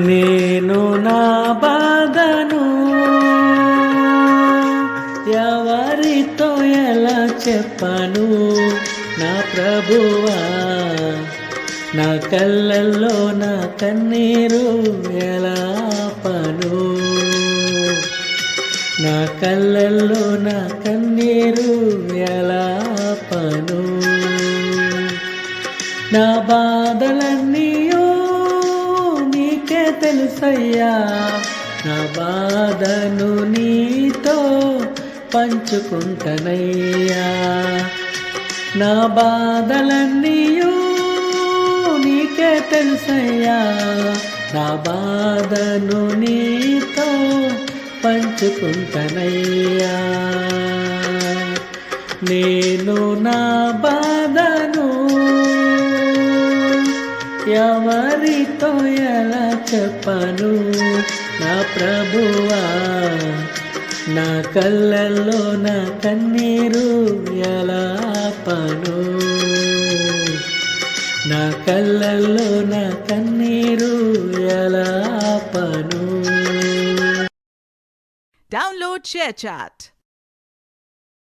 నేను నా బాధను ఎవరితో ఎలా చెప్పను నా ప్రభువా, నా కళ్ళల్లో నా కన్నీరు ఎలా ఆపను, నా కళ్ళల్లో నా కన్నీరు ఎలా ఆపను. నా బాధలన్నీయో నీకే తెలుసయ్యా, నా బాధను నీతో పంచుకుంటనయ్యా. నా బాధలన్నీయో నీకే తెలుసయ్యా, నా బాధను నీతో పంచుకుంటనయ్యా. నేను నా బాధను ఎవరితో ఎలా చెప్పను నా ప్రభువా, నా కళ్ళల్లో నా కన్నీరు ఎలా ఆపను, నా కళ్ళల్లో నా కన్నీరు ఎలా ఆపను. Download ShareChat.